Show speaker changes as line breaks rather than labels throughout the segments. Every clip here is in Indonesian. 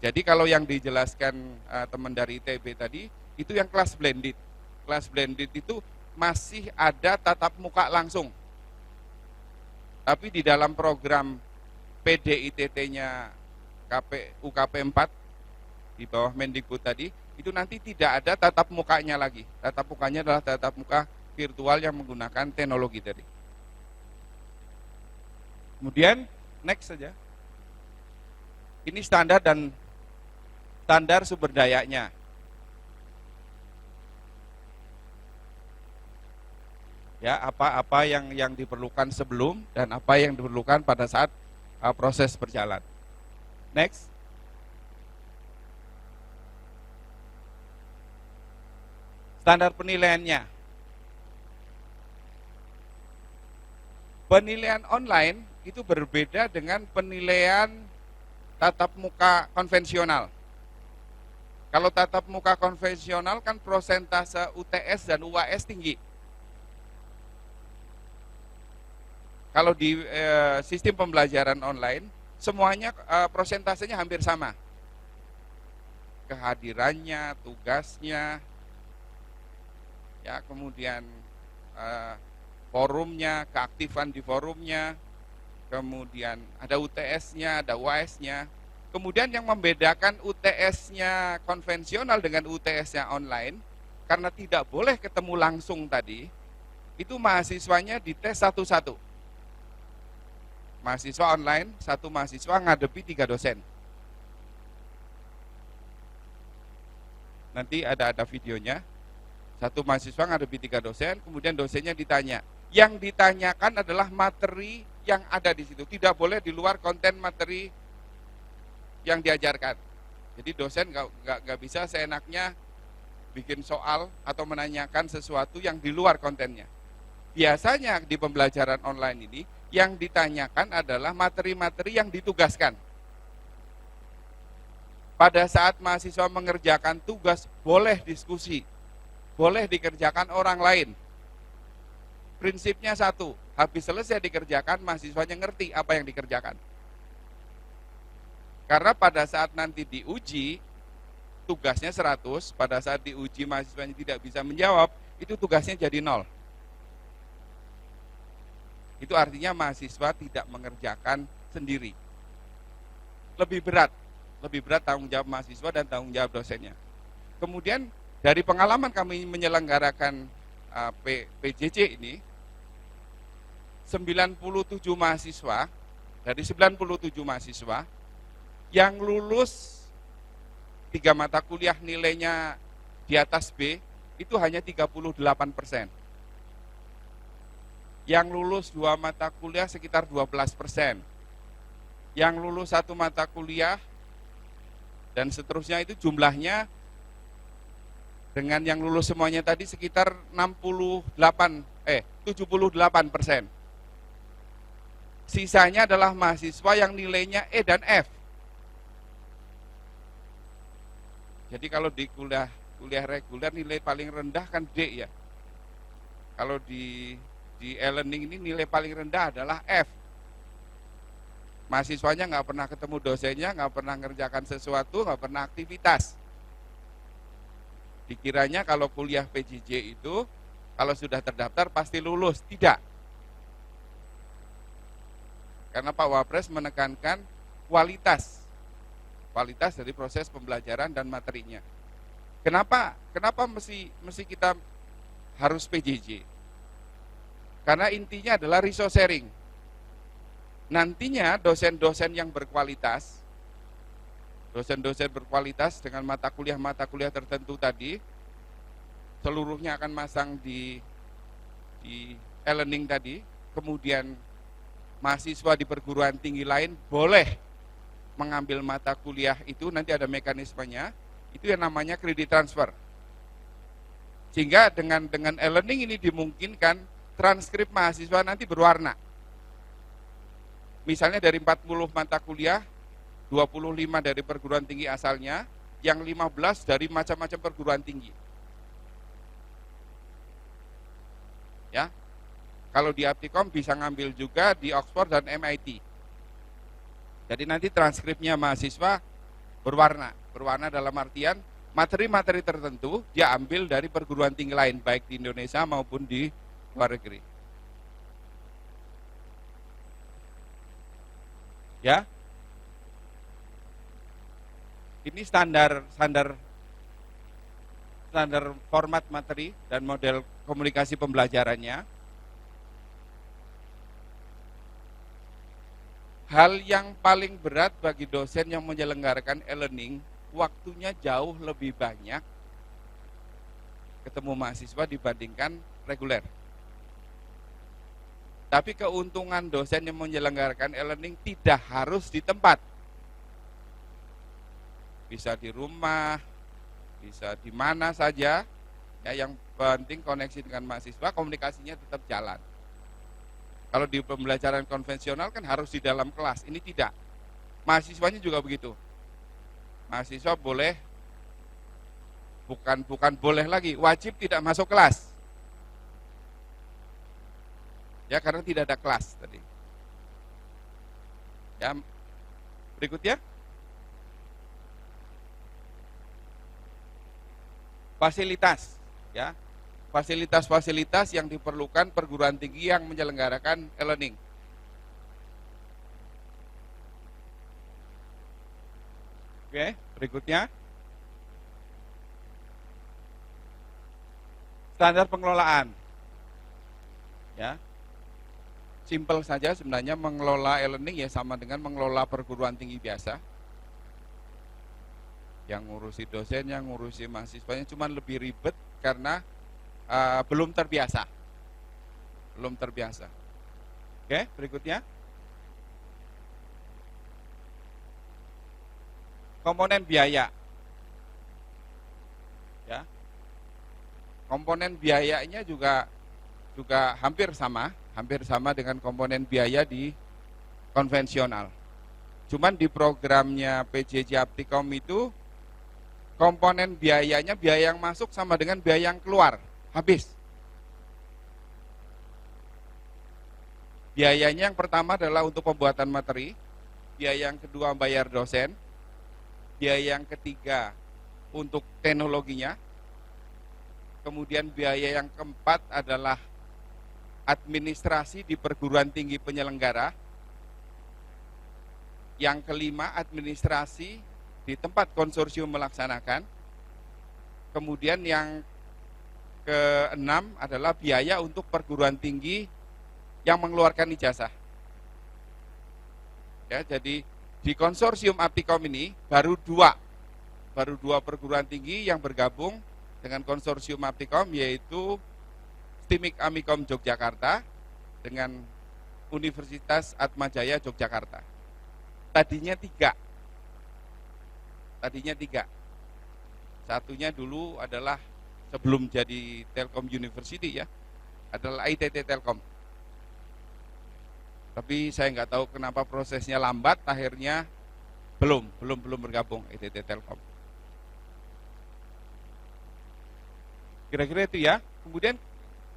Jadi kalau yang dijelaskan teman dari ITB tadi, itu yang kelas blended. Kelas blended itu masih ada tatap muka langsung. Tapi di dalam program PDITT-nya UKP 4 di bawah Mendikbud tadi, itu nanti tidak ada tatap mukanya lagi. Tatap mukanya adalah tatap muka virtual yang menggunakan teknologi tadi. Kemudian next saja. Ini standar dan standar sumber dayanya. Ya, apa yang diperlukan sebelum dan apa yang diperlukan pada saat proses berjalan. Next. Standar penilaiannya. Penilaian online itu berbeda dengan penilaian tatap muka konvensional. Kalau tatap muka konvensional kan prosentase UTS dan UAS tinggi. Kalau di sistem pembelajaran online, semuanya prosentasenya hampir sama. Kehadirannya, tugasnya, ya kemudian forumnya, keaktifan di forumnya, kemudian ada UTS-nya, ada UAS-nya. Kemudian yang membedakan UTS-nya konvensional dengan UTS-nya online, karena tidak boleh ketemu langsung tadi, itu mahasiswanya dites satu-satu. Mahasiswa online, satu mahasiswa ngadepi 3 dosen. Nanti ada videonya. Satu mahasiswa ngadepi 3 dosen, kemudian dosennya ditanya. Yang ditanyakan adalah materi yang ada di situ. Tidak boleh di luar konten materi yang diajarkan. Jadi dosen nggak bisa seenaknya bikin soal atau menanyakan sesuatu yang di luar kontennya. Biasanya di pembelajaran online ini, yang ditanyakan adalah materi-materi yang ditugaskan. Pada saat mahasiswa mengerjakan tugas, boleh diskusi, boleh dikerjakan orang lain. Prinsipnya satu, habis selesai dikerjakan, mahasiswanya ngerti apa yang dikerjakan. Karena pada saat nanti diuji, tugasnya 100, pada saat diuji mahasiswanya tidak bisa menjawab, itu tugasnya jadi 0. Itu artinya mahasiswa tidak mengerjakan sendiri. Lebih berat tanggung jawab mahasiswa dan tanggung jawab dosennya. Kemudian dari pengalaman kami menyelenggarakan PJJ ini, 97 mahasiswa, dari 97 mahasiswa, yang lulus 3 mata kuliah nilainya di atas B, itu hanya 38%. Yang lulus 2 mata kuliah sekitar 12%. Yang lulus 1 mata kuliah dan seterusnya itu jumlahnya dengan yang lulus semuanya tadi sekitar 78%. Sisanya adalah mahasiswa yang nilainya E dan F. Jadi kalau di kuliah reguler nilai paling rendah kan D ya. Kalau di e-learning ini nilai paling rendah adalah F. Mahasiswanya nggak pernah ketemu dosennya, nggak pernah ngerjakan sesuatu, nggak pernah aktivitas. Dikiranya kalau kuliah PJJ itu, kalau sudah terdaftar pasti lulus. Tidak. Karena Pak Wapres menekankan kualitas dari proses pembelajaran dan materinya. Kenapa mesti kita harus PJJ? Karena intinya adalah resource sharing. Nantinya dosen-dosen yang berkualitas, dengan mata kuliah tertentu tadi, seluruhnya akan masang di e-learning tadi, kemudian mahasiswa di perguruan tinggi lain boleh mengambil mata kuliah itu, nanti ada mekanismenya, itu yang namanya kredit transfer. Sehingga dengan e-learning ini dimungkinkan transkrip mahasiswa nanti berwarna. Misalnya dari 40 mata kuliah, 25 dari perguruan tinggi asalnya, yang 15 dari macam-macam perguruan tinggi. Ya. Kalau di Aptikom bisa ngambil juga di Oxford dan MIT. Jadi nanti transkripnya mahasiswa Berwarna dalam artian materi-materi tertentu dia ambil dari perguruan tinggi lain, baik di Indonesia maupun di luar negeri. Ya, ini standar format materi dan model komunikasi pembelajarannya. Hal yang paling berat bagi dosen yang menyelenggarakan e-learning, waktunya jauh lebih banyak ketemu mahasiswa dibandingkan reguler. Tapi keuntungan dosen yang menyelenggarakan e-learning tidak harus di tempat. Bisa di rumah, bisa di mana saja. Ya, yang penting koneksi dengan mahasiswa, komunikasinya tetap jalan. Kalau di pembelajaran konvensional kan harus di dalam kelas, ini tidak. Mahasiswanya juga begitu. Mahasiswa boleh, bukan boleh lagi, wajib tidak masuk kelas. Ya, karena tidak ada kelas tadi. Ya, berikutnya. Fasilitas, ya. Fasilitas-fasilitas yang diperlukan perguruan tinggi yang menyelenggarakan e-learning. Oke, berikutnya. Standar pengelolaan. Ya. Simpel saja sebenarnya mengelola e-learning ya sama dengan mengelola perguruan tinggi biasa. Yang ngurusi dosen, yang ngurusi mahasiswanya cuma lebih ribet karena belum terbiasa. Oke, berikutnya. Komponen biaya. Ya. Komponen biayanya juga hampir sama dengan komponen biaya di konvensional. Cuman di programnya PJJ Aptikom itu komponen biayanya, biaya yang masuk sama dengan biaya yang keluar, habis. Biayanya yang pertama adalah untuk pembuatan materi, biaya yang kedua bayar dosen, biaya yang ketiga untuk teknologinya, kemudian biaya yang keempat adalah administrasi di perguruan tinggi penyelenggara, yang kelima administrasi di tempat konsorsium melaksanakan, kemudian yang keenam adalah biaya untuk perguruan tinggi yang mengeluarkan ijazah. Ya, jadi di konsorsium Aptikom ini baru dua perguruan tinggi yang bergabung dengan konsorsium Aptikom, yaitu STIMIK Amikom Yogyakarta dengan Universitas Atmajaya Yogyakarta. Tadinya tiga. Satunya dulu adalah sebelum jadi Telkom University ya, adalah ITT Telkom. Tapi saya nggak tahu kenapa prosesnya lambat, akhirnya belum bergabung ITT Telkom. Kira-kira itu ya. Kemudian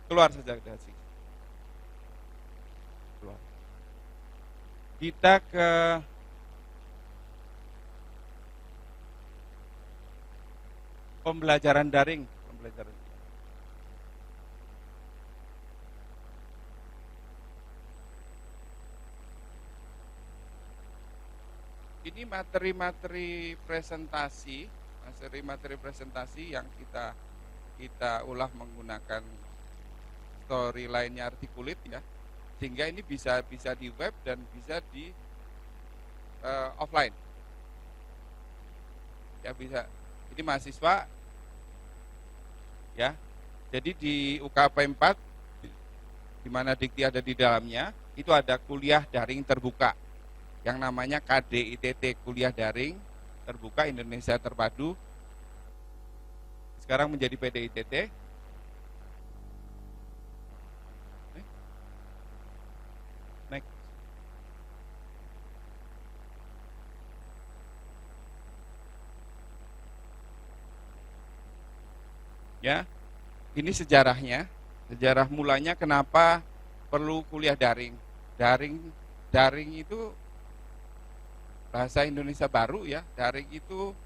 keluar saja dari sini. Keluar. Kita ke pembelajaran daring. Ini materi-materi presentasi yang kita ulah menggunakan storyline-nya Articulate ya, sehingga ini bisa di web dan bisa di offline. Ya bisa. Ini mahasiswa ya. Jadi di UKP 4 di mana Dikti ada di dalamnya, itu ada kuliah daring terbuka yang namanya KDITT, kuliah daring terbuka Indonesia Terpadu. Sekarang menjadi PDITT. Next. Ya, ini sejarahnya. Sejarah mulanya kenapa perlu kuliah daring. Daring itu bahasa Indonesia baru ya, daring itu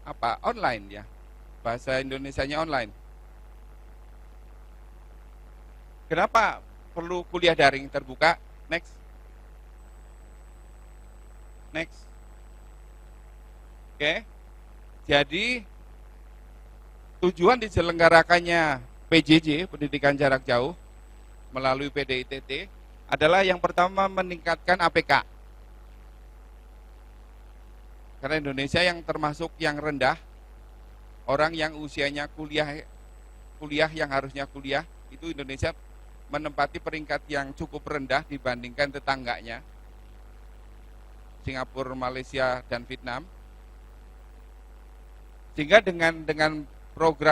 apa? Online ya. Bahasa Indonesianya online. Kenapa perlu kuliah daring terbuka? Next. Next. Oke. Jadi tujuan diselenggarakannya PJJ, pendidikan jarak jauh, melalui PDITT, adalah yang pertama meningkatkan APK. Karena Indonesia yang termasuk yang rendah, orang yang usianya kuliah yang harusnya kuliah, itu Indonesia menempati peringkat yang cukup rendah dibandingkan tetangganya, Singapura, Malaysia, dan Vietnam. Sehingga dengan program